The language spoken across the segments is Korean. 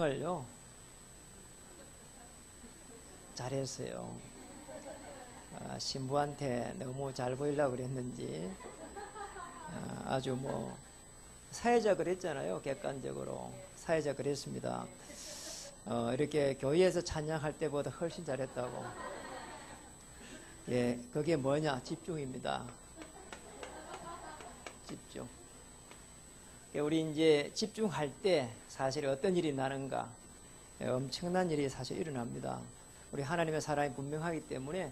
을요 잘했어요. 신부한테 너무 잘 보이려고 그랬는지 아주 뭐 사회자 그랬잖아요. 객관적으로 사회자 그랬습니다. 이렇게 교회에서 찬양할 때보다 훨씬 잘했다고. 예, 그게 뭐냐? 집중입니다. 집중. 우리 이제 집중할 때 사실 어떤 일이 나는가? 엄청난 일이 사실 일어납니다. 우리 하나님의 사랑이 분명하기 때문에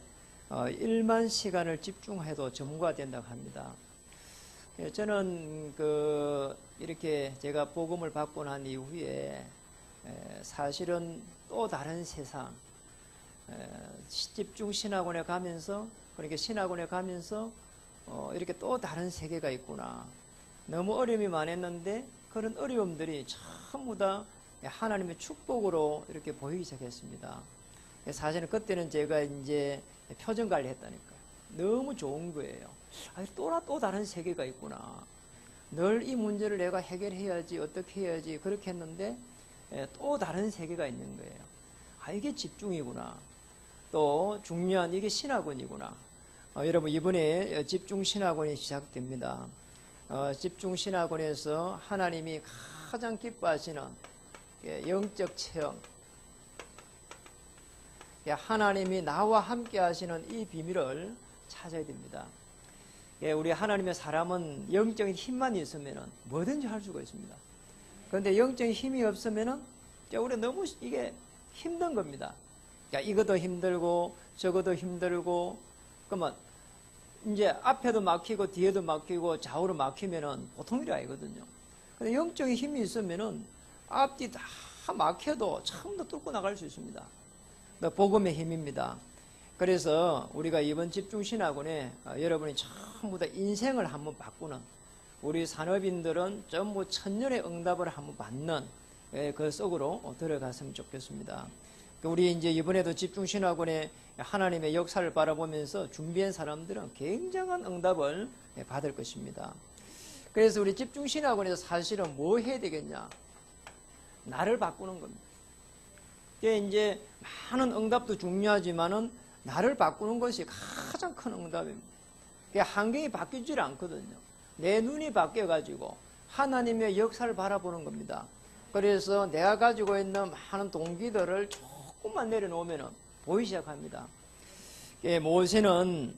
1만 시간을 집중해도 전무가 된다고 합니다. 저는 이렇게 제가 복음을 받고 난 이후에 사실은 또 다른 세상, 집중 신학원에 가면서, 그러니까 신학원에 가면서 이렇게 또 다른 세계가 있구나. 너무 어려움이 많았는데 그런 어려움들이 전부 다 하나님의 축복으로 이렇게 보이기 시작했습니다. 사실은 그때는 제가 이제 표정 관리 했다니까요. 너무 좋은 거예요. 또 다른 세계가 있구나. 늘 이 문제를 내가 해결해야지, 어떻게 해야지, 그렇게 했는데 또 다른 세계가 있는 거예요. 이게 집중이구나. 또 중요한 이게 신학원이구나. 여러분, 이번에 집중신학원이 시작됩니다. 집중신학원에서 하나님이 가장 기뻐하시는 영적 체험, 하나님이 나와 함께 하시는 이 비밀을 찾아야 됩니다. 우리 하나님의 사람은 영적인 힘만 있으면 뭐든지 할 수가 있습니다. 그런데 영적인 힘이 없으면 우리가 너무 이게 힘든 겁니다. 이것도 힘들고 저것도 힘들고, 그러면 이제 앞에도 막히고 뒤에도 막히고 좌우로 막히면은 보통 일이 아니거든요. 근데 영적인 힘이 있으면은 앞뒤 다 막혀도 처음부터 뚫고 나갈 수 있습니다. 복음의 힘입니다. 그래서 우리가 이번 집중신학원에 여러분이 전부 다 인생을 한번 바꾸는, 우리 산업인들은 전부 천년의 응답을 한번 받는 그 속으로 들어갔으면 좋겠습니다. 우리 이제 이번에도 집중신학원에 하나님의 역사를 바라보면서 준비한 사람들은 굉장한 응답을 받을 것입니다. 그래서 우리 집중신학원에서 사실은 뭐 해야 되겠냐? 나를 바꾸는 겁니다. 이제 많은 응답도 중요하지만은 나를 바꾸는 것이 가장 큰 응답입니다. 환경이 바뀌질 않거든요. 내 눈이 바뀌어가지고 하나님의 역사를 바라보는 겁니다. 그래서 내가 가지고 있는 많은 동기들을 조금만 내려놓으면 보이기 시작합니다. 모세는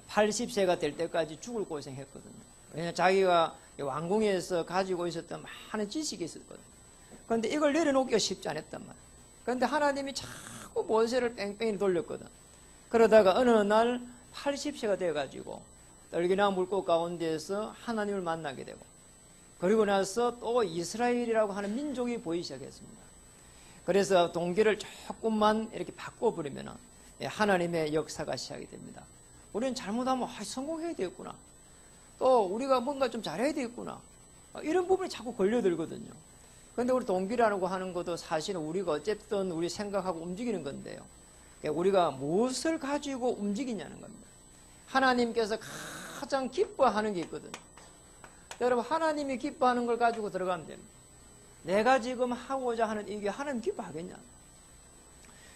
80세가 될 때까지 죽을 고생했거든요. 왜냐하면 자기가 왕궁에서 가지고 있었던 많은 지식이 있었거든요. 그런데 이걸 내려놓기가 쉽지 않았단 말이에요. 그런데 하나님이 자꾸 모세를 뺑뺑이 돌렸거든. 그러다가 어느 날 80세가 돼가지고 떨기나 물고 가운데에서 하나님을 만나게 되고, 그리고 나서 또 이스라엘이라고 하는 민족이 보이기 시작했습니다. 그래서 동기를 조금만 이렇게 바꿔버리면 하나님의 역사가 시작이 됩니다. 우리는 잘못하면 성공해야 되겠구나, 또 우리가 뭔가 좀 잘해야 되겠구나, 이런 부분이 자꾸 걸려들거든요. 그런데 우리 동기라고 하는 것도 사실은 우리가 어쨌든 우리 생각하고 움직이는 건데요, 우리가 무엇을 가지고 움직이냐는 겁니다. 하나님께서 가장 기뻐하는 게 있거든요. 여러분, 하나님이 기뻐하는 걸 가지고 들어가면 됩니다. 내가 지금 하고자 하는 이게 하나님 기뻐하겠냐?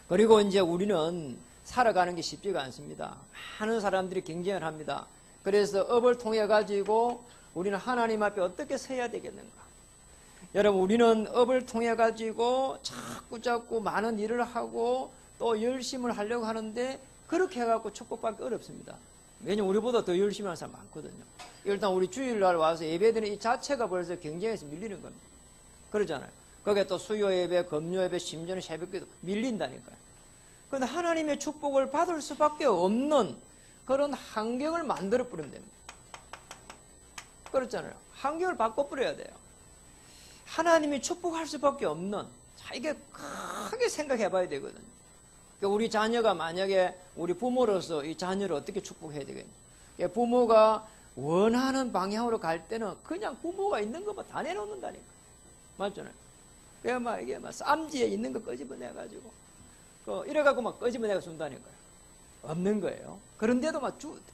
그리고 이제 우리는 살아가는 게 쉽지가 않습니다. 많은 사람들이 경쟁을 합니다. 그래서 업을 통해 가지고 우리는 하나님 앞에 어떻게 서야 되겠는가? 여러분, 우리는 업을 통해 가지고 자꾸 많은 일을 하고 또 열심을 하려고 하는데, 그렇게 해갖고 축복받기 어렵습니다. 왜냐면 우리보다 더 열심히 하는 사람 많거든요. 일단 우리 주일날 와서 예배드리는 이 자체가 벌써 경쟁에서 밀리는 겁니다. 그러잖아요. 거기에 또 수요 예배, 금요 예배, 심지어는 새벽기도 밀린다니까요. 그런데 하나님의 축복을 받을 수밖에 없는 그런 환경을 만들어 버리면 됩니다. 그렇잖아요. 환경을 바꿔버려야 돼요. 하나님이 축복할 수밖에 없는, 이게 크게 생각해 봐야 되거든요. 우리 자녀가 만약에 우리 부모로서 이 자녀를 어떻게 축복해야 되겠냐? 부모가 원하는 방향으로 갈 때는 그냥 부모가 있는 것만 다 내놓는다니까. 맞잖아요. 그냥 이게 쌈지에 있는 거 끄집어내가지고, 이래갖고 끄집어내가 준다니까요. 없는 거예요. 그런데도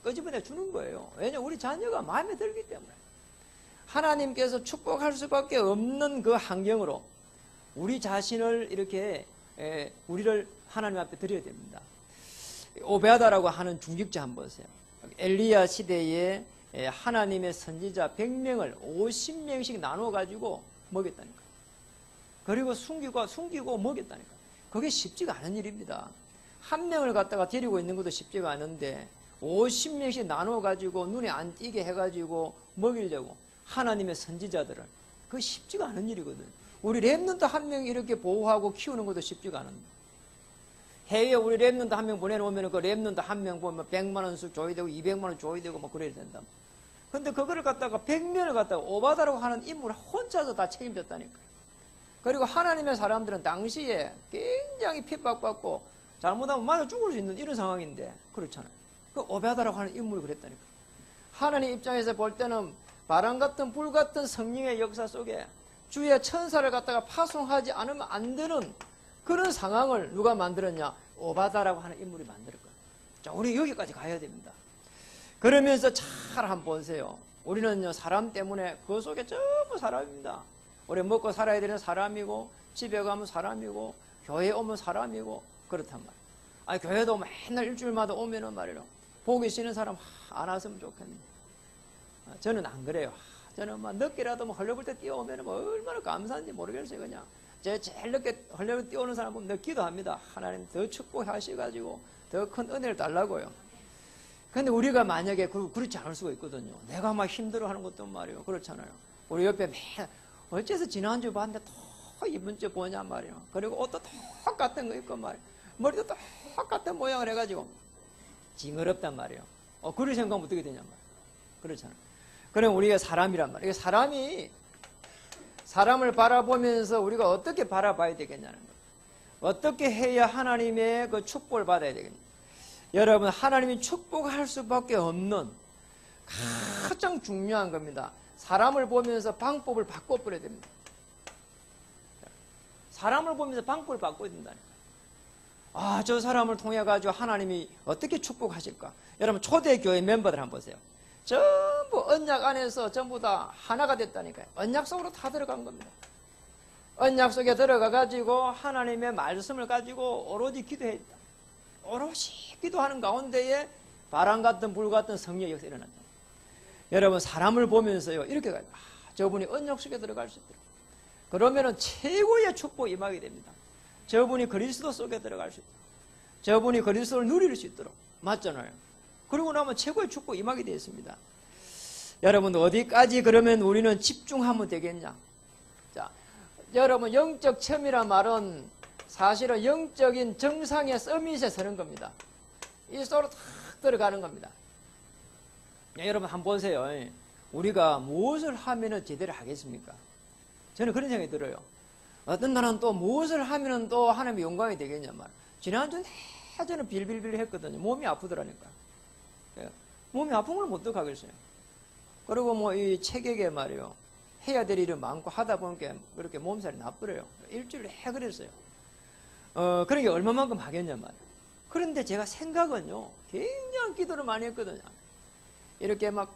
끄집어내 주는 거예요. 왜냐면 우리 자녀가 마음에 들기 때문에. 하나님께서 축복할 수밖에 없는 그 환경으로 우리 자신을 이렇게 우리를 하나님 앞에 드려야 됩니다. 오베아다라고 하는 중직자 한번 보세요. 엘리야 시대에 하나님의 선지자 100명을 50명씩 나눠 가지고 먹였다니까. 그리고 숨기고 먹였다니까. 그게 쉽지가 않은 일입니다. 한 명을 갖다가 데리고 있는 것도 쉽지가 않은데 50명씩 나눠 가지고 눈에 안 띄게 해 가지고 먹이려고 하나님의 선지자들을, 그게 쉽지가 않은 일이거든. 우리 렘넌트 한 명 이렇게 보호하고 키우는 것도 쉽지가 않은데, 해외에 우리 렘넌트 한 명 보내놓으면 그 렘넌트 한 명 보면 100만 원씩 줘야 되고 200만 원 줘야 되고 뭐 그래야 된다. 근데 그거를 갖다가 100명을 갖다가 오바다라고 하는 인물을 혼자서 다 책임졌다니까. 그리고 하나님의 사람들은 당시에 굉장히 핍박받고 잘못하면 맞아 죽을 수 있는 이런 상황인데 그렇잖아요. 그 오바다라고 하는 인물이 그랬다니까. 하나님 입장에서 볼 때는 바람 같은 불 같은 성령의 역사 속에 주의 천사를 갖다가 파송하지 않으면 안 되는 그런 상황을 누가 만들었냐? 오바다라고 하는 인물이 만들 거예요. 자, 우리 여기까지 가야 됩니다. 그러면서 잘 한번 보세요. 우리는 사람 때문에 그 속에 전부 사람입니다. 우리 먹고 살아야 되는 사람이고, 집에 가면 사람이고, 교회에 오면 사람이고, 그렇단 말이에요. 아니, 교회도 맨날 일주일마다 오면은 말이에요. 보기 싫은 사람 안 왔으면 좋겠네. 저는 안 그래요. 저는 막 늦게라도 뭐 헐레벌 때 뛰어오면 뭐 얼마나 감사한지 모르겠어요, 그냥. 제일 늦게 헐레벌 뛰어오는 사람 보면 늦기도 합니다. 하나님 더 축복하셔가지고 더 큰 은혜를 달라고요. 근데 우리가 만약에 그렇지 않을 수가 있거든요. 내가 막 힘들어 하는 것도 말이에요. 그렇잖아요. 우리 옆에 어째서 지난주 봤는데 또 이번 주 보냐 말이에요. 그리고 옷도 똑같은 거 입고 말이에요. 머리도 똑같은 모양을 해가지고 징그럽단 말이에요. 그런 생각하면 어떻게 되냐 말이에요. 그렇잖아요. 그럼 우리가 사람이란 말이에요. 사람을 바라보면서 우리가 어떻게 바라봐야 되겠냐는 거예요. 어떻게 해야 하나님의 그 축복을 받아야 되겠냐. 여러분, 하나님이 축복할 수밖에 없는 가장 중요한 겁니다. 사람을 보면서 방법을 바꿔버려야 됩니다. 사람을 보면서 방법을 바꿔야 된다니까. 저 사람을 통해 가지고 하나님이 어떻게 축복하실까? 여러분, 초대교회 멤버들 한번 보세요. 전부 언약 안에서 전부 다 하나가 됐다니까요. 언약 속으로 다 들어간 겁니다. 언약 속에 들어가 가지고 하나님의 말씀을 가지고 오로지 기도했다. 오롯이 기도하는 가운데에 바람 같은 불 같은 성령의 역사가 일어난다. 여러분, 사람을 보면서요, 이렇게 가요. 저분이 언약 속에 들어갈 수 있도록. 그러면은 최고의 축복이 임하게 됩니다. 저분이 그리스도 속에 들어갈 수 있도록. 저분이 그리스도를 누릴 수 있도록. 맞잖아요. 그러고 나면 최고의 축복이 임하게 되어 있습니다. 여러분, 어디까지 그러면 우리는 집중하면 되겠냐? 자, 여러분, 영적 체험이란 말은 사실은 영적인 정상의 서밋에 서는 겁니다. 이 속으로 탁 들어가는 겁니다. 여러분, 한번 보세요. 우리가 무엇을 하면 제대로 하겠습니까? 저는 그런 생각이 들어요. 어떤 날은 또 무엇을 하면 또 하나님의 영광이 되겠냐 말이에요. 지난주에 저는 빌빌빌 했거든요. 몸이 아프더라니까. 몸이 아픈 걸 못 어떡하겠어요. 그리고 뭐 이 체격에 말이에요. 해야 될 일이 많고 하다 보니까 그렇게 몸살이 나쁘래요. 일주일에 해 그랬어요. 그러니까 얼마만큼 하겠냐 말이에요. 그런데 제가 생각은요, 굉장히 기도를 많이 했거든요. 이렇게 막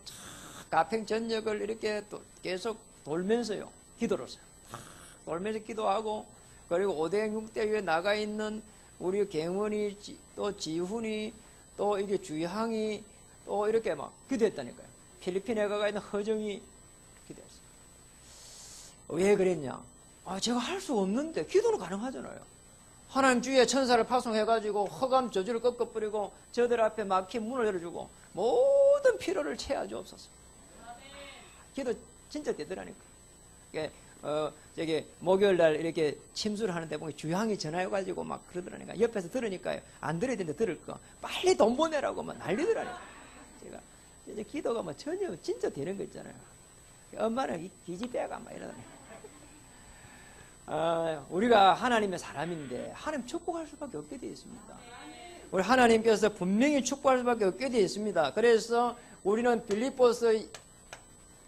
가평 전역을 이렇게 또 계속 돌면서요, 기도를 했어요. 돌면서 기도하고, 그리고 5대 6대 위에 나가 있는 우리 경원이, 또 지훈이, 또 이게 주향이, 또 이렇게 막 기도했다니까요. 필리핀에 가가 있는 허정이 기도했어요. 왜 그랬냐? 제가 할 수 없는데 기도는 가능하잖아요. 하나님 주의 천사를 파송해가지고 허감 저주를 꺾어버리고 저들 앞에 막힌 문을 열어주고 모든 필요를 채워주옵소서. 기도 진짜 되더라니까. 저기 목요일날 이렇게 침수를 하는데 보면 주향이 전화해가지고 막 그러더라니까. 옆에서 들으니까요. 안 들어야 되는데 들을 거. 빨리 돈 보내라고 막 난리더라니까. 제가 이제 기도가 뭐 전혀 진짜 되는 거 있잖아요. 엄마는 기집애가 막 이러더라니까. 우리가 하나님의 사람인데 하나님 축복할 수밖에 없게 되어 있습니다. 우리 하나님께서 분명히 축복할 수밖에 없게 되어 있습니다. 그래서 우리는 빌립보서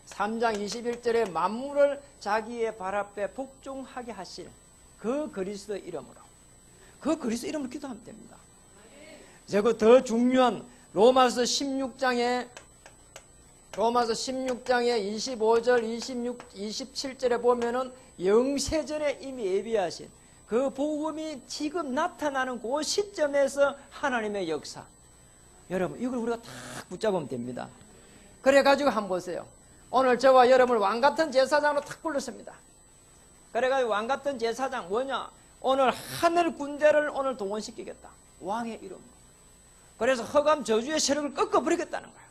3장 21절에 만물을 자기의 발 앞에 복종하게 하실 그 그리스도 이름으로, 그 그리스도 이름으로 기도하면 됩니다. 그리고 더 중요한 로마서 16장에 로마서 16장에 25절, 26, 27절에 보면은 영세전에 이미 예비하신 그 복음이 지금 나타나는 그 시점에서 하나님의 역사. 여러분, 이걸 우리가 탁 붙잡으면 됩니다. 그래가지고 한번 보세요. 오늘 저와 여러분을 왕같은 제사장으로 탁 불렀습니다. 그래가지고 왕같은 제사장 뭐냐? 오늘 하늘 군대를 오늘 동원시키겠다. 왕의 이름으로. 그래서 흑암 저주의 세력을 꺾어버리겠다는 거예요.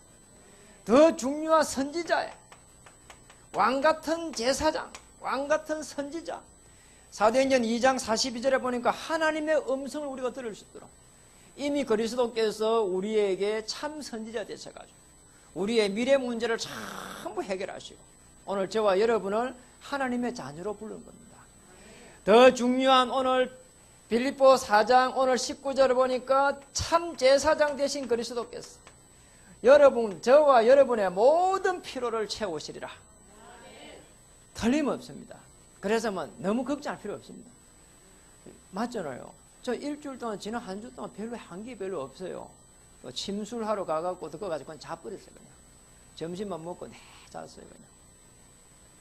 더 중요한 선지자에 왕같은 제사장, 왕같은 선지자. 사도행전 2장 42절에 보니까 하나님의 음성을 우리가 들을 수 있도록 이미 그리스도께서 우리에게 참 선지자 되셔가지고 우리의 미래 문제를 전부 해결하시고 오늘 저와 여러분을 하나님의 자녀로 부르는 겁니다. 더 중요한 오늘 빌립보 4장 오늘 19절을 보니까 참 제사장 되신 그리스도께서 여러분, 저와 여러분의 모든 피로를 채우시리라. 틀림없습니다. 그래서 뭐 너무 걱정할 필요 없습니다. 맞잖아요. 저 일주일 동안 지난 한 주 동안 별로 한기 별로 없어요. 침술하러 가갖고 듣고가지고 그냥 자버렸어요. 그냥 점심만 먹고 네 잤어요. 그냥.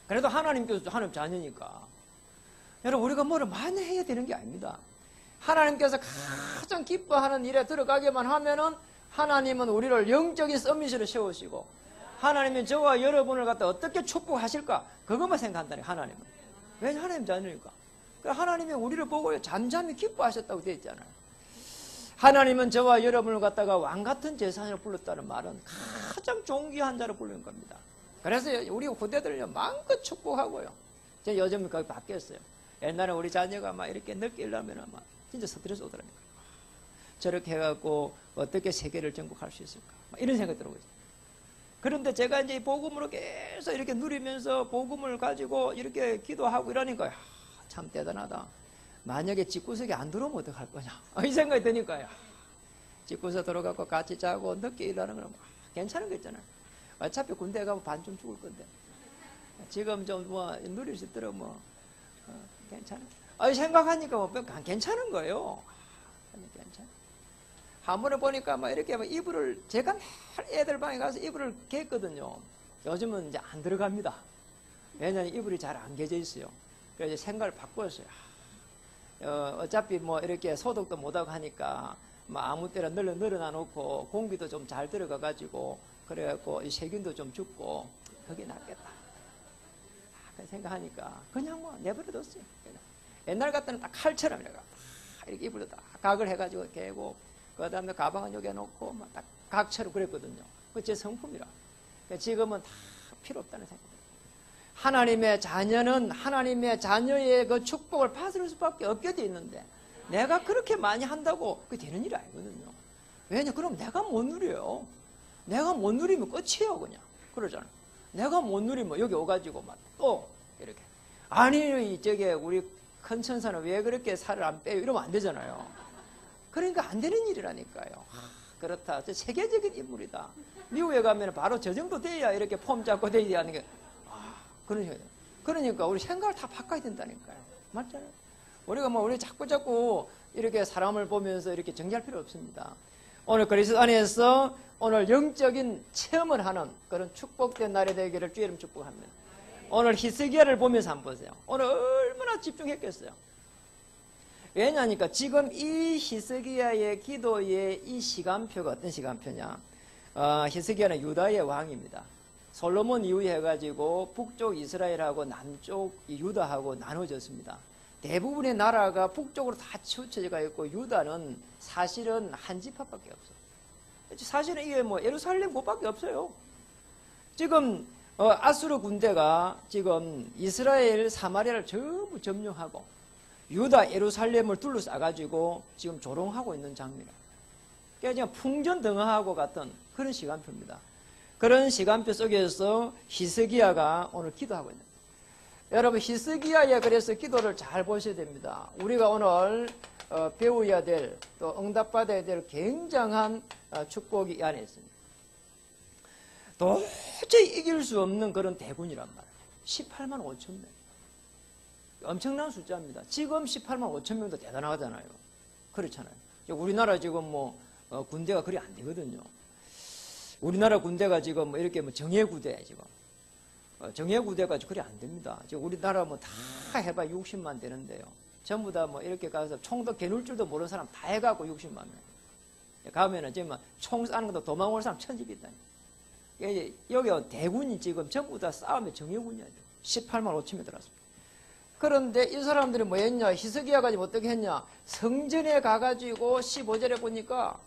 그래도 하나님께서 하나님 자녀니까 여러분 우리가 뭐를 많이 해야 되는 게 아닙니다. 하나님께서 가장 기뻐하는 일에 들어가게만 하면은 하나님은 우리를 영적인 서밋으로 세우시고 하나님은 저와 여러분을 갖다 어떻게 축복하실까 그것만 생각한다니 하나님은. 왜 하나님 자녀니까. 하나님이 우리를 보고 잠잠히 기뻐하셨다고 되어 있잖아요. 하나님은 저와 여러분을 갖다가 왕같은 제사장으로 불렀다는 말은 가장 존귀한 자로 부르는 겁니다. 그래서 우리 후대들을 마음껏 축복하고요. 제가 요즘 거기 바뀌었어요. 옛날에 우리 자녀가 막 이렇게 늦게 일어나면 막 진짜 스트레스 오더라니까. 저렇게 해갖고 어떻게 세계를 정복할 수 있을까? 막 이런 생각이 들어오죠. 그런데 제가 이제 복음으로 계속 이렇게 누리면서 복음을 가지고 이렇게 기도하고 이러니까 참 대단하다. 만약에 집구석에 안 들어오면 어떡할 거냐? 이 생각이 드니까요. 집구석 들어가고 같이 자고 늦게 일하는 건 괜찮은 거 있잖아요. 어차피 군대 가면 반쯤 죽을 건데. 지금 좀 뭐 누릴 수 있도록 뭐 괜찮아. 생각하니까 뭐 괜찮은 거예요. 괜찮아. 한 번에 보니까 막 이렇게 막 이불을 제가 늘 애들 방에 가서 이불을 갰거든요. 요즘은 이제 안 들어갑니다. 왜냐하면 이불이 잘 안 개져 있어요. 그래서 생각을 바꿨어요. 어차피 뭐 이렇게 소독도 못하고 하니까 뭐 아무 때나 늘어놔 놓고 공기도 좀 잘 들어가 가지고 그래갖고 이 세균도 좀 죽고 그게 낫겠다. 생각하니까 그냥 뭐 내버려뒀어요. 옛날 같다는 딱 칼처럼 이렇게 이불도 딱 각을 해가지고 개고 그 다음에 가방은 여기에 놓고 막 딱 각처럼 그랬거든요. 그 제 성품이라. 지금은 다 필요 없다는 생각입니다. 하나님의 자녀는 하나님의 자녀의 그 축복을 받을 수밖에 없게 돼 있는데 내가 그렇게 많이 한다고 그게 되는 일이 아니거든요. 왜냐? 그럼 내가 못 누려요. 내가 못 누리면 끝이에요, 그냥. 그러잖아요. 내가 못 누리면 여기 오가지고 막 또 이렇게 아니 저게 우리 큰 천사는 왜 그렇게 살을 안 빼요? 이러면 안 되잖아요. 그러니까 안 되는 일이라니까요. 그렇다. 저 세계적인 인물이다. 미국에 가면 바로 저 정도 돼야 이렇게 폼 잡고 돼야 하는 게 그러니까 우리 생각을 다 바꿔야 된다니까요. 맞잖아요. 우리가 뭐 우리 자꾸 이렇게 사람을 보면서 이렇게 정지할 필요 없습니다. 오늘 그리스도 안에서 오늘 영적인 체험을 하는 그런 축복된 날이 되기를 주의 이름 축복합니다. 오늘 히스기야를 보면서 한번 보세요. 오늘 얼마나 집중했겠어요. 왜냐니까 지금 이 히스기야의 기도의 이 시간표가 어떤 시간표냐? 히스기야는 유다의 왕입니다. 솔로몬 이후에 해가지고 북쪽 이스라엘하고 남쪽 유다하고 나눠졌습니다. 대부분의 나라가 북쪽으로 다 치우쳐져 있고 유다는 사실은 한 지파밖에 없어요. 사실은 이게 뭐 예루살렘 곳밖에 없어요. 지금 아수르 군대가 지금 이스라엘 사마리아를 전부 점령하고 유다 예루살렘을 둘러싸가지고 지금 조롱하고 있는 장면이에요. 그러니까 그냥 풍전등화하고 같은 그런 시간표입니다. 그런 시간표 속에서 히스기야가 오늘 기도하고 있는 거예요. 여러분 히스기야의 그래서 기도를 잘 보셔야 됩니다. 우리가 오늘 배워야 될 또 응답받아야 될 굉장한 축복이 이 안에 있습니다. 도저히 이길 수 없는 그런 대군이란 말이에요. 18만 5천 명. 엄청난 숫자입니다. 지금 18만 5천 명도 대단하잖아요. 그렇잖아요. 우리나라 지금 뭐 군대가 그리 안 되거든요. 우리나라 군대가 지금 뭐 이렇게 뭐 정예부대 지금 정예부대가 그래 안 됩니다. 지금 우리나라 뭐 다 해봐 60만 되는데요. 전부 다 뭐 이렇게 가서 총도 겨눌 줄도 모르는 사람 다 해갖고 60만 명. 가면은 지금 총 쏘는 것도 도망올 사람 천집이 있다니. 여기 대군이 지금 전부 다 싸움에 정예군이야. 18만 5천 명 들어왔습니다. 그런데 이 사람들이 뭐 했냐? 히스기야가 지금 어떻게 했냐? 성전에 가가지고 15절에 보니까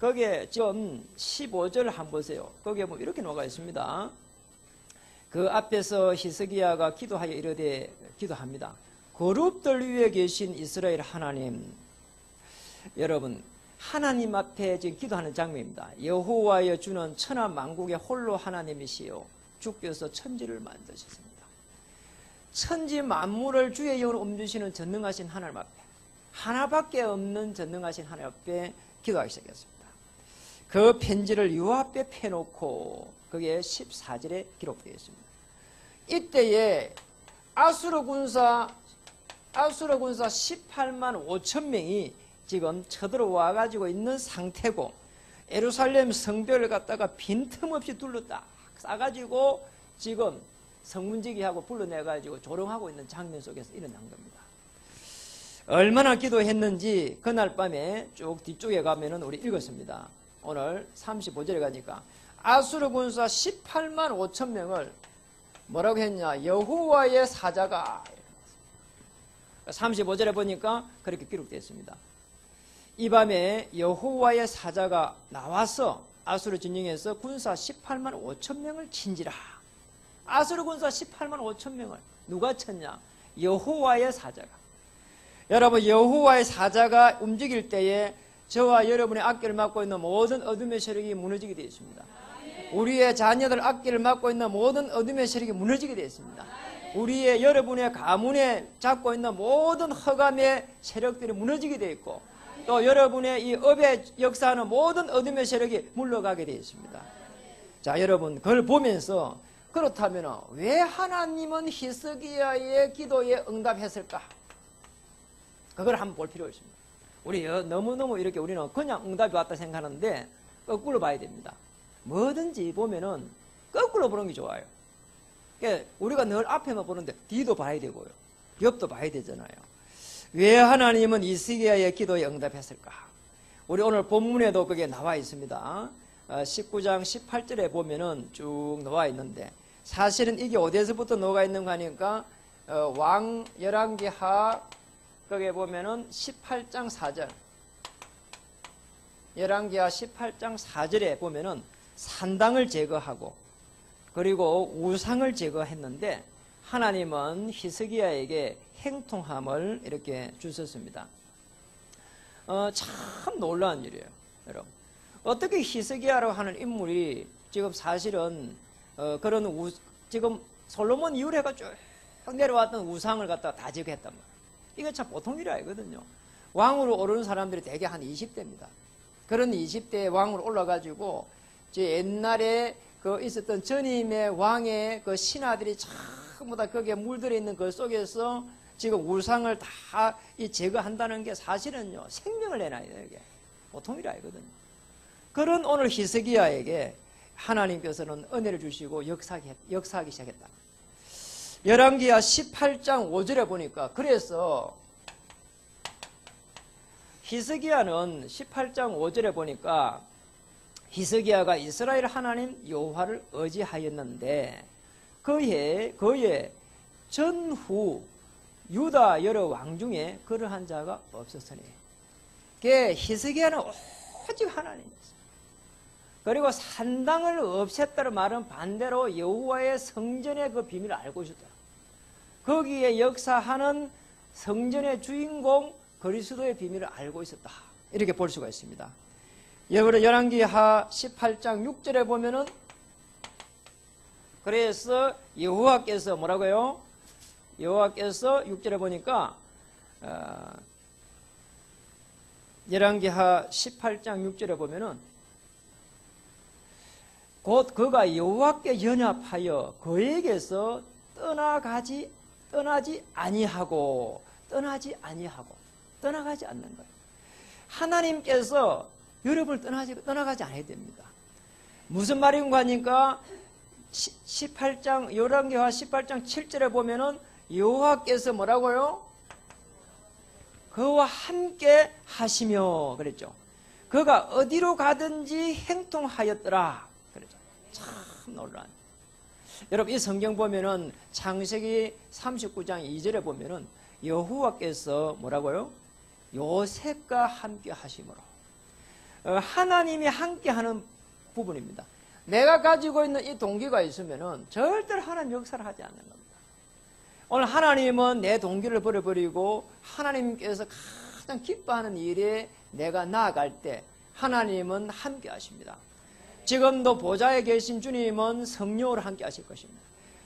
거기에 좀 15절 한번 보세요. 거기에 뭐 이렇게 나와 있습니다. 그 앞에서 히스기야가 기도하여 이르되 기도합니다. 거룩들 위에 계신 이스라엘 하나님. 여러분 하나님 앞에 지금 기도하는 장면입니다. 여호와여 주는 천하 만국의 홀로 하나님이시요 주께서 천지를 만드셨습니다. 천지 만물을 주의 영으로 움주시는 전능하신 하나님 앞에 하나밖에 없는 전능하신 하나님 앞에 기도하기 시작했습니다. 그 편지를 요 앞에 펴놓고 그게 14절에 기록되어 있습니다. 이때에 아수르 군사 18만 5천 명이 지금 쳐들어와 가지고 있는 상태고 예루살렘 성벽을 갖다가 빈틈없이 둘렀다 싸가지고 지금 성문지기하고 불러내가지고 조롱하고 있는 장면 속에서 일어난 겁니다. 얼마나 기도했는지 그날 밤에 쭉 뒤쪽에 가면은 우리 읽었습니다. 오늘 35절에 가니까 아수르 군사 18만 5천 명을 뭐라고 했냐? 여호와의 사자가 35절에 보니까 그렇게 기록되어 있습니다. 이 밤에 여호와의 사자가 나와서 아수르 진영에서 군사 18만 5천 명을 친지라. 아수르 군사 18만 5천 명을 누가 쳤냐? 여호와의 사자가. 여러분 여호와의 사자가 움직일 때에 저와 여러분의 앞길을 막고 있는 모든 어둠의 세력이 무너지게 되어 있습니다. 우리의 자녀들 앞길을 막고 있는 모든 어둠의 세력이 무너지게 되어 있습니다. 우리의 여러분의 가문에 잡고 있는 모든 허감의 세력들이 무너지게 되어 있고 또 여러분의 이 업에 역사하는 모든 어둠의 세력이 물러가게 되어 있습니다. 자 여러분 그걸 보면서 그렇다면 왜 하나님은 히스기야의 기도에 응답했을까? 그걸 한번 볼 필요가 있습니다. 우리 너무너무 이렇게 우리는 그냥 응답이 왔다 생각하는데 거꾸로 봐야 됩니다. 뭐든지 보면은 거꾸로 보는 게 좋아요. 그러니까 우리가 늘 앞에만 보는데 뒤도 봐야 되고요. 옆도 봐야 되잖아요. 왜 하나님은 히스기야의 기도에 응답했을까? 우리 오늘 본문에도 그게 나와 있습니다. 19장 18절에 보면은 쭉 나와 있는데 사실은 이게 어디에서부터 나와 있는가 하니까 왕 열왕기하 거기에 보면은 18장 4절 열왕기하 18장 4절에 보면은 산당을 제거하고 그리고 우상을 제거했는데 하나님은 히스기야에게 행통함을 이렇게 주셨습니다. 참 놀라운 일이에요, 여러분. 어떻게 히스기야라고 하는 인물이 지금 사실은 지금 솔로몬 이후로 해가지고 쭉 내려왔던 우상을 갖다가 다 제거했단 말이에요. 이게 참 보통 일이 아니거든요. 왕으로 오르는 사람들이 대개 한 20대입니다. 그런 20대에 왕으로 올라가지고 옛날에 그 있었던 전임의 왕의 그 신하들이 전부 다 거기에 물들어 있는 그 속에서 지금 우상을 다 제거한다는 게 사실은요 생명을 내놔야 돼요. 이게 보통 일이 아니거든요. 그런 오늘 히스기야에게 하나님께서는 은혜를 주시고 역사하기 시작했다. 열왕기하 18장 5절에 보니까 그래서 히스기야는 18장 5절에 보니까 히스기야가 이스라엘 하나님 여호와를 의지하였는데 그의 전후 유다 여러 왕 중에 그러한 자가 없었으니 히스기야는 오직 하나님이었어요. 그리고 산당을 없앴다는 말은 반대로 여호와의 성전의 그 비밀을 알고 있었다. 거기에 역사하는 성전의 주인공 그리스도의 비밀을 알고 있었다. 이렇게 볼 수가 있습니다. 열왕기하 18장 6절에 보면은 그래서 여호와께서 뭐라고요? 여호와께서 6절에 보니까 열왕기하 18장 6절에 보면은 곧 그가 여호와께 연합하여 그에게서 떠나지 아니하고 떠나가지 않는 거예요. 하나님께서 여러분을 떠나가지 않아야 됩니다. 무슨 말인가 하니까 18장 열왕기하 18장 7절에 보면은 여호와께서 뭐라고요? 그와 함께 하시며 그랬죠. 그가 어디로 가든지 행통하였더라 그랬죠. 참 놀란. 여러분 이 성경 보면은 창세기 39장 2절에 보면은 여호와께서 뭐라고요? 요셉과 함께 하심으로 하나님이 함께 하는 부분입니다. 내가 가지고 있는 이 동기가 있으면은 절대로 하나님 역사를 하지 않는 겁니다. 오늘 하나님은 내 동기를 버려버리고 하나님께서 가장 기뻐하는 일에 내가 나아갈 때 하나님은 함께 하십니다. 지금도 보좌에 계신 주님은 성령으로 함께 하실 것입니다.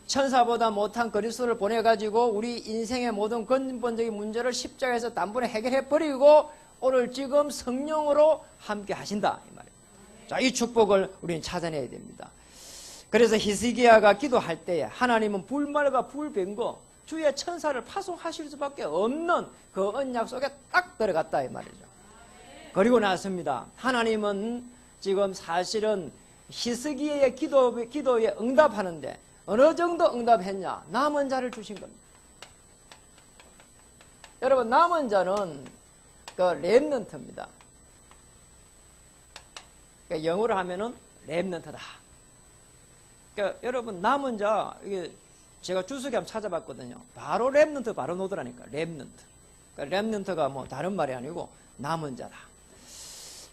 천사보다 못한 그리스도를 보내가지고 우리 인생의 모든 근본적인 문제를 십자가에서 단번에 해결해버리고 오늘 지금 성령으로 함께 하신다 이 말입니다. 자, 이 축복을 우리는 찾아내야 됩니다. 그래서 히스기야가 기도할 때에 하나님은 불말과 불병거 주의 천사를 파송하실 수밖에 없는 그 언약 속에 딱 들어갔다 이 말이죠. 그리고 나섭니다. 하나님은 지금 사실은 히스기야의 기도에 응답하는데 어느 정도 응답했냐? 남은 자를 주신 겁니다. 여러분 남은 자는 그 렘넌트입니다. 그러니까 영어로 하면은 렘넌트다. 그러니까 여러분 남은 자 이게 제가 주석이 한번 찾아봤거든요. 바로 렘넌트 바로 놓더라니까. 렘넌트. 그러니까 렘넌트가 뭐 다른 말이 아니고 남은 자다.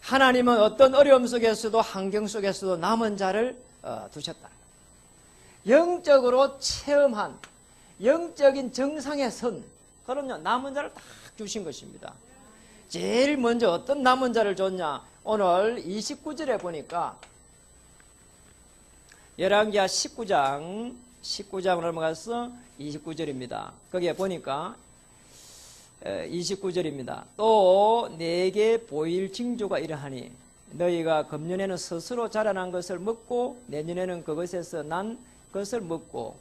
하나님은 어떤 어려움 속에서도 환경 속에서도 남은 자를 두셨다. 영적으로 체험한 영적인 정상의 선 그럼요 남은 자를 딱 주신 것입니다. 제일 먼저 어떤 남은 자를 줬냐? 오늘 29절에 보니까 열왕기하 19장으로 넘어가서 29절입니다. 거기에 보니까 29절입니다. 또 내게 보일 징조가 이러하니 너희가 금년에는 스스로 자라난 것을 먹고 내년에는 그것에서 난 것을 먹고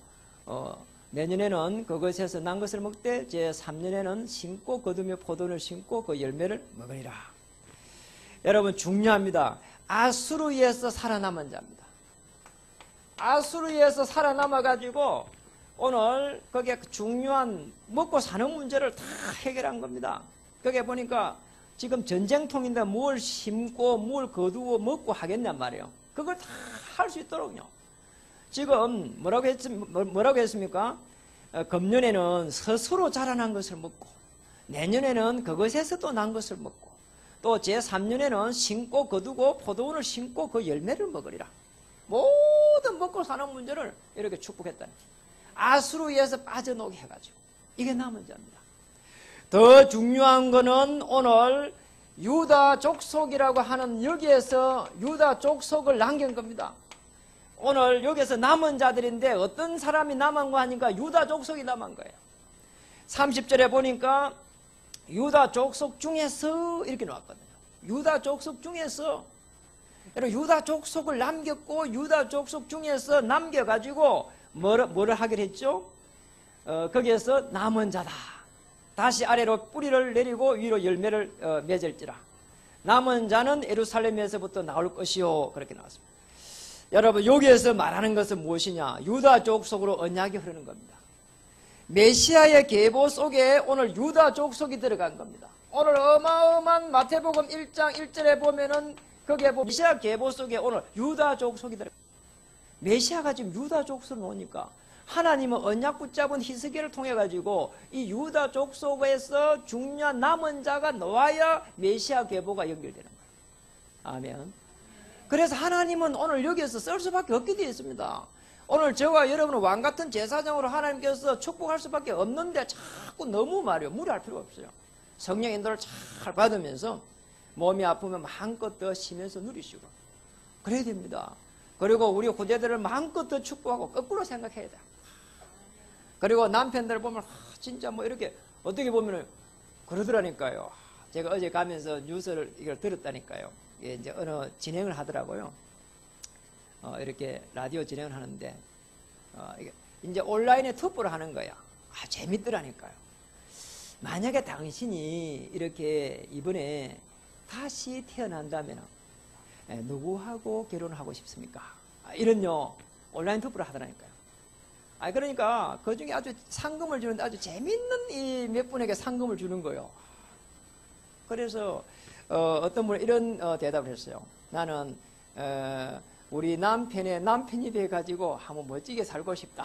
내년에는 그것에서 난 것을 먹되 제3년에는 심고 거두며 포도를 심고 그 열매를 먹으리라. 여러분 중요합니다. 아수르에서 살아남은 자입니다. 아수르에서 살아남아가지고 오늘 거기에 중요한 먹고 사는 문제를 다 해결한 겁니다. 거기에 보니까 지금 전쟁통인데 뭘 심고 뭘 거두고 먹고 하겠냔 말이에요. 그걸 다 할 수 있도록요. 지금 뭐라고 했습니까? 금년에는 스스로 자라난 것을 먹고 내년에는 그것에서 또 난 것을 먹고 또 제3년에는 심고 거두고 포도원을 심고 그 열매를 먹으리라. 모든 먹고 사는 문제를 이렇게 축복했다니. 아수르에서 빠져나오게 해가지고 이게 남은 자입니다. 더 중요한 거는 오늘 유다 족속이라고 하는 여기에서 유다 족속을 남긴 겁니다. 오늘 여기서 남은 자들인데 어떤 사람이 남은 거 하니까 유다 족속이 남은 거예요. 30절에 보니까 유다 족속 중에서 이렇게 나왔거든요. 유다 족속 중에서 여러분 유다 족속을 남겼고 유다 족속 중에서 남겨가지고 뭐를 하기로 했죠? 거기에서 남은 자다. 다시 아래로 뿌리를 내리고 위로 열매를 맺을지라. 남은 자는 예루살렘에서부터 나올 것이요. 그렇게 나왔습니다. 여러분 여기에서 말하는 것은 무엇이냐? 유다 족속으로 언약이 흐르는 겁니다. 메시아의 계보 속에 오늘 유다 족속이 들어간 겁니다. 오늘 어마어마한 마태복음 1장 1절에 보면은 거기에 메시아 계보 속에 오늘 유다 족속이 들어간 겁니다. 메시아가 지금 유다 족속을 놓으니까 하나님은 언약 붙잡은 히스기야를 통해 가지고 이 유다 족속에서 중요한 남은 자가 놓아야 메시아 계보가 연결되는 거예요. 아멘. 그래서 하나님은 오늘 여기에서 쓸 수밖에 없게 되어 있습니다. 오늘 저와 여러분은 왕같은 제사장으로 하나님께서 축복할 수밖에 없는데 자꾸 너무 말이요. 무리할 필요가 없어요. 성령 인도를 잘 받으면서 몸이 아프면 마음껏 더 쉬면서 누리시고 그래야 됩니다. 그리고 우리 후대들을 마음껏 더 축복하고 거꾸로 생각해야 돼. 그리고 남편들을 보면 진짜 뭐 이렇게 어떻게 보면 그러더라니까요. 제가 어제 가면서 뉴스를 이걸 들었다니까요. 이제 어느 진행을 하더라고요. 이렇게 라디오 진행을 하는데 이제 온라인에 투표를 하는 거야. 재밌더라니까요. 만약에 당신이 이렇게 이번에 다시 태어난다면 누구하고 결혼하고 싶습니까? 이런요 온라인 투표를 하더라니까요. 그러니까 그 중에 아주 상금을 주는데 아주 재밌는 이 몇 분에게 상금을 주는 거예요. 그래서 어떤 분은 이런 대답을 했어요. 나는 우리 남편이 돼가지고 한번 멋지게 살고 싶다.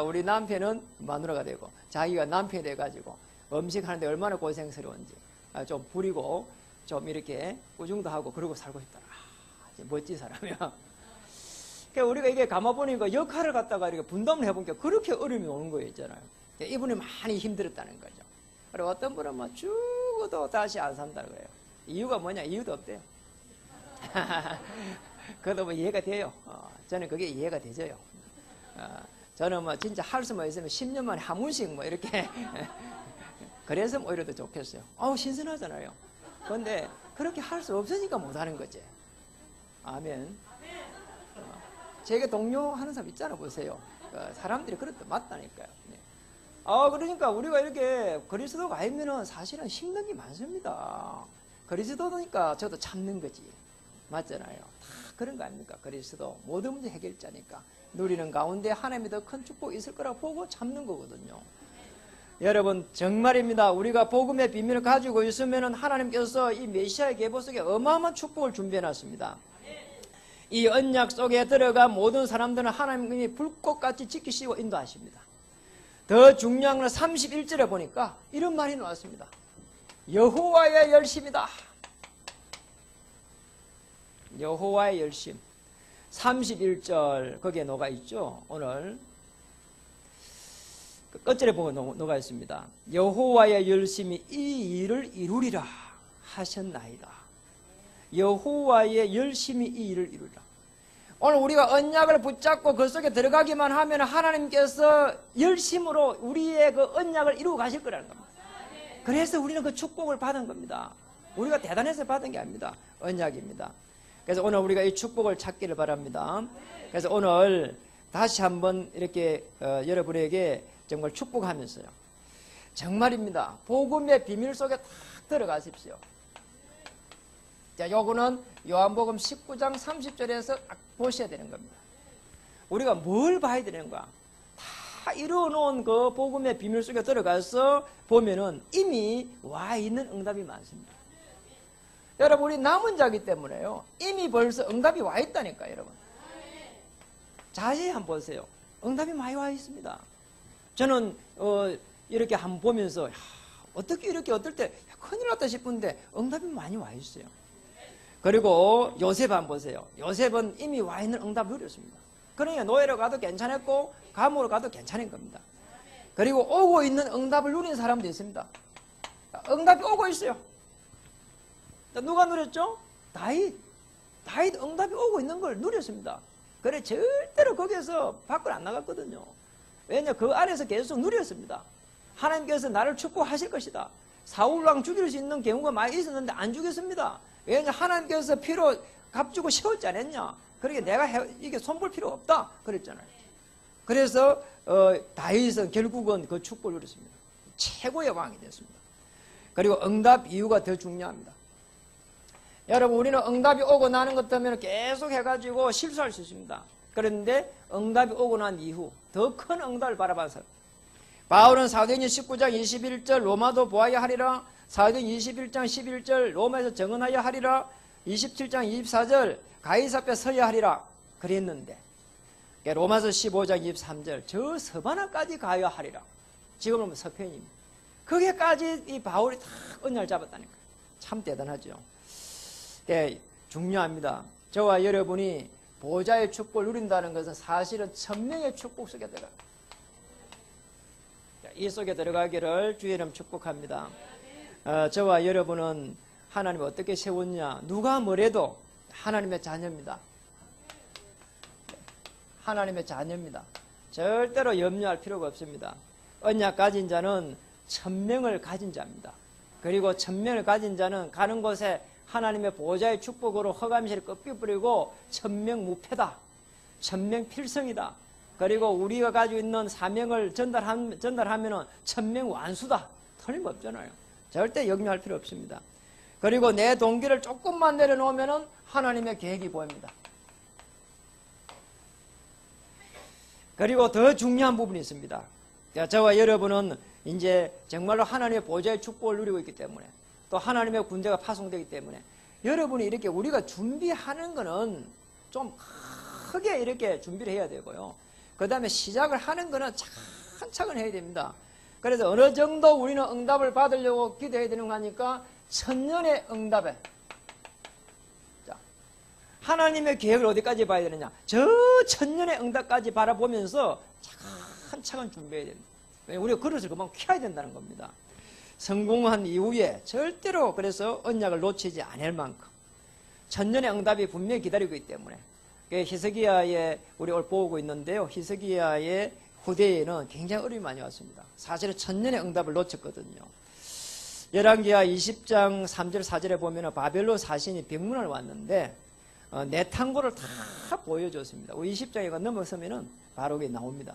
우리 남편은 마누라가 되고 자기가 남편이 돼가지고 음식하는데 얼마나 고생스러운지 좀 부리고 좀 이렇게 우중도 하고 그러고 살고 싶다. 멋진 사람이야. 그러니까 우리가 이게 가만보니까 역할을 갖다가 이렇게 분담을 해보니까 그렇게 어려움이 오는 거예요, 있잖아요. 이분이 많이 힘들었다는 거죠. 그리고 어떤 분은 뭐 죽어도 다시 안 산다는 거예요. 이유가 뭐냐? 이유도 없대요. 그것도 뭐 이해가 돼요. 저는 그게 이해가 되져요. 저는 뭐 진짜 할 수만 있으면 10년 만에 한 번씩 뭐 이렇게 그래서 오히려 더 좋겠어요. 신선하잖아요. 그런데 그렇게 할 수 없으니까 못하는 거지. 아멘. 제게 동료하는 사람 있잖아, 보세요. 사람들이 그렇다 맞다니까요. 그러니까 우리가 이렇게 그리스도가 아니면은 사실은 힘든 게 많습니다. 그리스도니까 저도 참는 거지. 맞잖아요. 다 그런 거 아닙니까? 그리스도 모든 문제 해결자니까 누리는 가운데 하나님이 더 큰 축복이 있을 거라고 보고 참는 거거든요. 여러분 정말입니다. 우리가 복음의 비밀을 가지고 있으면 하나님께서 이 메시아의 계보 속에 어마어마한 축복을 준비해놨습니다. 이 언약 속에 들어가 모든 사람들은 하나님이 불꽃같이 지키시고 인도하십니다. 더 중요한 건 31절에 보니까 이런 말이 나왔습니다. 여호와의 열심이다. 여호와의 열심. 31절 거기에 녹아 있죠. 오늘 끝절에 보면 녹아 있습니다. 여호와의 열심이 이 일을 이루리라 하셨나이다. 여호와의 열심이 이 일을 이루리라. 오늘 우리가 언약을 붙잡고 그 속에 들어가기만 하면 하나님께서 열심으로 우리의 그 언약을 이루어 가실 거라는 겁니다. 그래서 우리는 그 축복을 받은 겁니다. 우리가 대단해서 받은 게 아닙니다. 언약입니다. 그래서 오늘 우리가 이 축복을 찾기를 바랍니다. 그래서 오늘 다시 한번 이렇게 여러분에게 정말 축복하면서요. 정말입니다. 복음의 비밀 속에 딱 들어가십시오. 자, 요거는 요한복음 19장 30절에서 딱 보셔야 되는 겁니다. 우리가 뭘 봐야 되는가? 다 이루어놓은 그 복음의 비밀 속에 들어가서 보면은 이미 와 있는 응답이 많습니다. 여러분, 우리 남은 자기 때문에요. 이미 벌써 응답이 와 있다니까, 여러분. 자세히 한번 보세요. 응답이 많이 와 있습니다. 저는 이렇게 한번 보면서 어떻게 이렇게 어떨 때 큰일 났다 싶은데 응답이 많이 와 있어요. 그리고 요셉 한번 보세요. 요셉은 이미 와 있는 응답을 누렸습니다. 그러니까 노예로 가도 괜찮았고 감옥으로 가도 괜찮은 겁니다. 그리고 오고 있는 응답을 누린 사람도 있습니다. 응답이 오고 있어요. 누가 누렸죠? 다윗 응답이 오고 있는 걸 누렸습니다. 그래 절대로 거기에서 밖으로 안 나갔거든요. 왜냐 그 안에서 계속 누렸습니다. 하나님께서 나를 축복하실 것이다. 사울왕 죽일 수 있는 경우가 많이 있었는데 안 죽였습니다. 왜냐 하나님께서 피로 값주고 세웠지 않았냐. 그러니까 내가 이게 손볼 필요 없다 그랬잖아요. 그래서 다윗은 결국은 그 축복을 누렸습니다. 최고의 왕이 됐습니다. 그리고 응답 이유가 더 중요합니다. 여러분, 우리는 응답이 오고 나는 것 때문에 계속 해가지고 실수할 수 있습니다. 그런데 응답이 오고 난 이후 더 큰 응답을 바라봐서 바울은 사도행전 19장 21절 로마도 보아야 하리라, 사도행전 21장 11절 로마에서 정언하여 하리라, 27장 24절 가이사 앞에 서야 하리라 그랬는데 로마서 15장 23절 저 서바나까지 가야 하리라. 지금은 서편입니다. 거기까지 이 바울이 다 언약을 잡았다니까. 참 대단하죠. 네, 중요합니다. 저와 여러분이 보좌의 축복을 누린다는 것은 사실은 천명의 축복 속에 들어가. 이 속에 들어가기를 주의 이름 축복합니다. 저와 여러분은 하나님이 어떻게 세웠냐? 누가 뭐래도 하나님의 자녀입니다. 하나님의 자녀입니다. 절대로 염려할 필요가 없습니다. 언약 가진 자는 천명을 가진 자입니다. 그리고 천명을 가진 자는 가는 곳에 하나님의 보좌의 축복으로 허감실을 꺾여버리고 천명무패다. 천명필성이다. 그리고 우리가 가지고 있는 사명을 전달하면 천명완수다. 틀림없잖아요. 절대 염려할 필요 없습니다. 그리고 내 동기를 조금만 내려놓으면 하나님의 계획이 보입니다. 그리고 더 중요한 부분이 있습니다. 저와 여러분은 이제 정말로 하나님의 보좌의 축복을 누리고 있기 때문에, 또 하나님의 군대가 파송되기 때문에, 여러분이 이렇게 우리가 준비하는 거는 좀 크게 이렇게 준비를 해야 되고요. 그 다음에 시작을 하는 거는 차근차근 해야 됩니다. 그래서 어느 정도 우리는 응답을 받으려고 기도해야 되는 거 하니까 천년의 응답에, 자, 하나님의 계획을 어디까지 봐야 되느냐, 저 천년의 응답까지 바라보면서 차근차근 준비해야 됩니다. 우리가 그릇을 그만 켜야 된다는 겁니다. 성공한 이후에 절대로 그래서 언약을 놓치지 않을 만큼 천년의 응답이 분명히 기다리고 있기 때문에, 히스기야의 우리 오늘 보고 있는데요, 히스기야의 후대에는 굉장히 어려움이 많이 왔습니다. 사실은 천년의 응답을 놓쳤거든요. 열왕기하 20장 3절 4절에 보면 바벨론 사신이 병문안 왔는데 내탕고를 다 보여줬습니다. 20장에 넘어서면 바로 그게 나옵니다.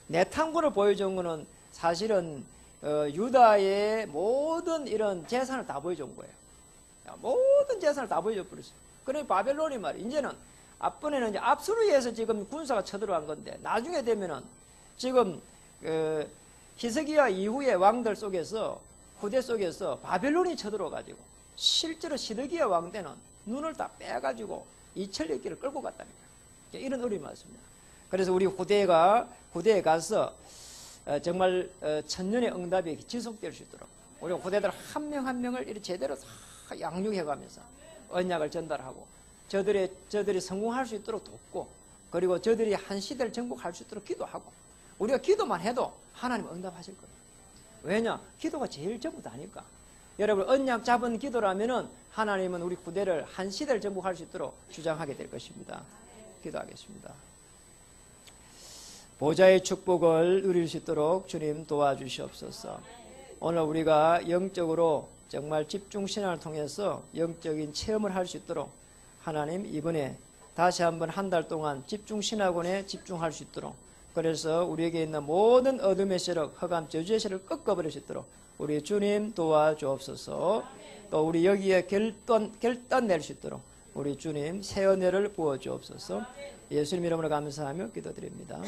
내탕고를 보여준 거는 사실은 유다의 모든 이런 재산을 다 보여준 거예요. 모든 재산을 다 보여줘 버렸어요. 그러니까 바벨론이 말이에요, 이제는 앞번에는 이제 압수르에서 지금 군사가 쳐들어간 건데, 나중에 되면은 지금 히스기야 이후의 왕들 속에서, 후대 속에서 바벨론이 쳐들어가지고 실제로 시드기야 왕 때는 눈을 다 빼가지고 이철력기를 끌고 갔다니까요. 이런 어려움이 많습니다. 그래서 우리 후대에 가서 정말 천년의 응답이 지속될 수 있도록 우리 후대들 한 명 한 명을 이렇게 제대로 다 양육해가면서 언약을 전달하고 저들이 성공할 수 있도록 돕고, 그리고 저들이 한 시대를 정복할 수 있도록 기도하고, 우리가 기도만 해도 하나님 응답하실 거예요. 왜냐? 기도가 제일 전부 다니까. 여러분, 언약 잡은 기도라면은 하나님은 우리 후대를 한 시대를 정복할 수 있도록 주장하게 될 것입니다. 기도하겠습니다. 보좌의 축복을 누릴 수 있도록 주님 도와주시옵소서. 오늘 우리가 영적으로 정말 집중신앙을 통해서 영적인 체험을 할 수 있도록 하나님 이번에 다시 한번 한 달 동안 집중신학원에 집중할 수 있도록, 그래서 우리에게 있는 모든 어둠의 세력, 흑암, 저주의 세력을 꺾어버릴 수 있도록 우리 주님 도와주옵소서. 또 우리 여기에 결단 낼 수 있도록 우리 주님 새 은혜를 부어주옵소서. 예수님 이름으로 감사하며 기도드립니다.